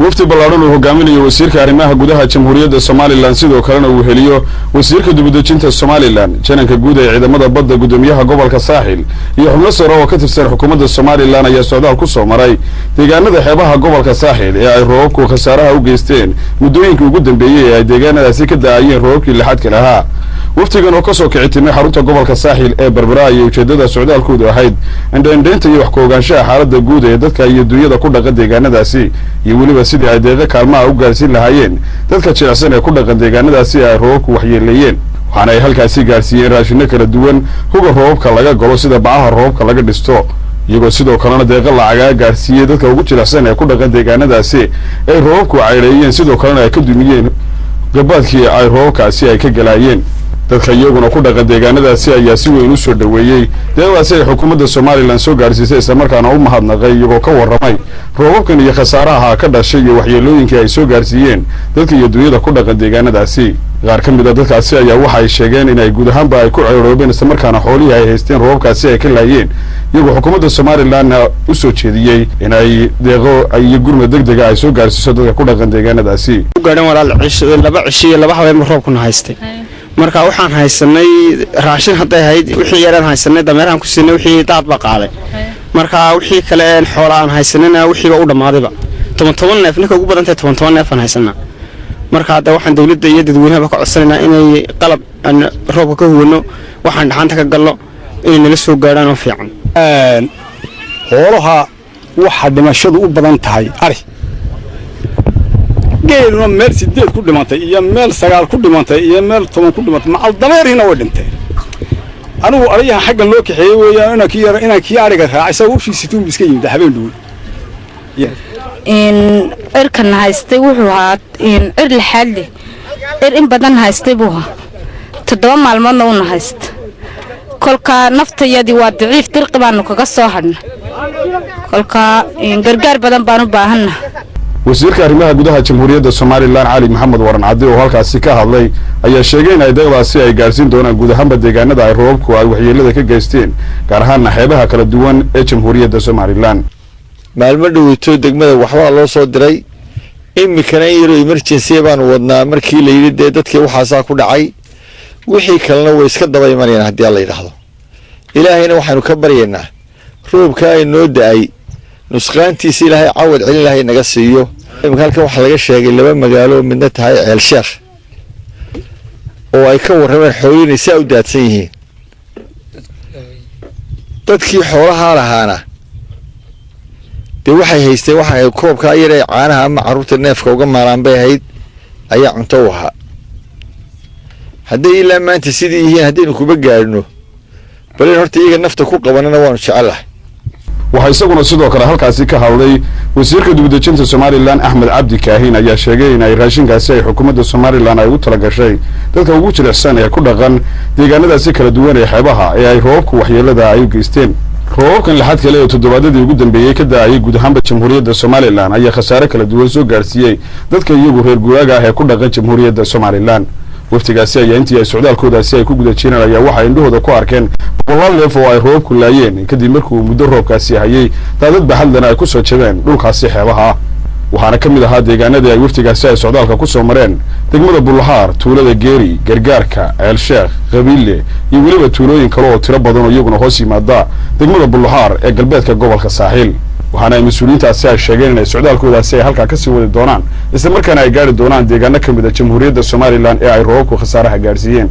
wafdi ballaaran uu hogaaminayo wasiirka arrimaha gudaha jamhuuriyadda Soomaaliland sidoo kalena uu heliyo wasiirka dibudejinta Soomaaliland jananka guud ee ciidamada badda gudoomiyaha gobolka Saaxil iyo xubno sare oo ka tirsan xukuumadda Soomaaliland ayaa socdaal ku soo maray deegaanada xeebaha gobolka Saaxil ee ay roobku khasaaraha u geysteen muddooyinkii ugu dambeeyay ee ay deegaanadaasi ka daayeen roobkii lixaadka lahaa waftigan oo ka soo kicitimay xarunta gobolka Saaxil ee Berbera iyo ujeedada socdaalkoodu ahayd indhaynta iyo wax ku ogaanshaha xaaladda guud ee dadka iyo dunyada ku dhaqan deegaanadaasi iyo waliba sidii ay deeqa kaalmaha u gaarsiin lahaayeen dadka jilicsan ee ku dhaqan deegaanadaasi ay roobku waxyeeleeyeen waxaana ay halkaasi gaarsiiyeen raashinno kala duwan huga roobka laga galo sida bacaha roobka laga dhisto iyagoo sidoo kalena deeqa lacaga gaarsiiyay dadka ugu jilicsan ee ku dhaqan deegaanadaasi ay roobku cayreeyeen sidoo kalena ay ka dumiyeen gabaadkii ay roobkaasi ay ka galaayeen dadka iyaguna ku dhaqan deegaanadaasi ayaa si weyn u soo dhaweeyay deeqdaasi ay xukuumadda Soomaaliland soo gaarsiisay isla markaana u mahadnaqay iyagoo ka warramay roobabkan iyo khasaaraha ka dhashay iyo waxyeelooyinkii ay soo gaarsiiyeen dadka iyo dunyada ku dhaqan deegaanadaasi qaar ka mid ah dadkaasi ayaa waxa ay sheegeen in ay guud ahaanba ay ku ceeroobeen isla markaana xoolihii ay haysteen roobabkaasi ay ka laayeen iyagoo xukuumadda Soomaaliland u soo jeediyay in ay deeqo ay gurmad degdeg ah ay soo gaarsiiso dadka ku dhaqan deegaanadaasi gaadhan walaal laba cishiyo laba habeen roobkuna haystay marka waxaan haysanay raashin haday hayd wixii yaraan haysanay dameerahan ku siinay wixii daad ba qaaday marka wixii kale aan xoolo aan haysanina wixii u dhamaadayba 10 neef ninka ugu badan tahay 10 neef aan haysanaa marka hadda waxaan dawladda iyo dadweynaha ka codsanaynaa inay qalab aan roobka ka huwano waxaan dhaxanta ka galno inay nala soo gaaraan oo fiican xoolaha waxa dhimashadu u badan tahay ari geelna meel 8 ku dhimantay iyo meel 9 ku dhimantay iyo meel 10 ku dhimantay macal dameerina way dhintay anigu ariyaha xaggan loo kaxeeyay weeyaan inaan kii ariga raacay isagu fiisituun iska yimid habeen dhow in erkan haystay wuxuu ahaa in la xalli in badan haystay buu 7 maalmoodna uu hayst kolka naftayadi waa daciif dirqi baan kaga soo hadna kolka in gargaar badan baan u baahanna wasiirka arrimaha gudaha jamhuuriyadda Soomaaliland Ali Maxamed Warancade oo halkaasi ka hadlay ayaa sheegay in ay deeqdaasi ay gaarsiin doonaan guud ahaanba deegaanada ay roobku ay waxyeelada ka geysteen gaar ahaan xeebaha kala duwan ee jamhuuriyadda Soomaaliland maalmo dhaweyto degmada waxba loo soo diray imikana yaro emergency baan wadnaa markii la yiri dadkii waxaasa ku dhacay wixii kalena way iska daba imanayaan haddii la yiraahdo ilaahayna waxaanu ka baryaynaa roobka ay noo daay nusqaantiisa ilaahay cawad celin ilaahay naga siiyo halkan waxa laga sheegay laba magaalo midna tahay Ceel Sheekh oo ay ka warrameen xoolihiina si u daadsan yihiin dadkii xoolaha lahaana waxay haysteen waxa koobka yar ee caanaha ama caruurta neefka uga maalaan bay ahayd ayaa cunto u ahaa haddii ilaa maanta sidii yihiin haddii kuba gaarno bal horta iyaga nafta ku qabanana waan jecelahay waxa isaguna sidoo kale halkaasi ka hadlay wasiirka dibudejinta Soomaaliland Axmed Cabdi Kaahin ayaa sheegay in ay raashinkaasi ay xukuumadda Soomaaliland ay u tala gashay dadka ugu jilicsan ee ku dhaqan deegaanadaasi kala duwan ee xeebaha ee ay roobku waxyeelada ay u geysteen roobkan lixaad kale oo toddobaadadii ugu dambeeyay ka daayay guud ahaanba jamhuuriyadda Soomaaliland ayaa khasaare kala duwan soo gaarsiiyay dadka iyagu reer guuraaga ah ee ku dhaqan jamhuuriyadda Soomaaliland waftigaasi ayaa intii ay socdaalkoodaasi ay ku guda jireen ayaa waxa indhahooda ku arkeen boqolaal neef oo ay roobku laayeen kadib markii uu muddo roobkaasi hayay daadad baxadlana ay ku soo jabeen dhulkaasi xeebaha waxaana ka mid ahaa deegaanadii ay waftigaasi ay socdaalka ku soo mareen degmada Bullahaar tuulada Geeri gargaarka Ceel Sheekh Qabiile iyo waliba tuulooyin kale oo tiro badan oo iyaguna hoos yimaada degmada Bullahaar ee galbeedka gobolka Saaxil waxaana ay mas'uuliyiintaasi ay sheegeen in ay socdaalkoodaasi ay halka ka sii wadi doonaan isla markaana ay gaari doonaan deegaano ka mid ah jamhuuriyadda Soomaaliland ee ay roobku khasaaraha gaarsiiyeen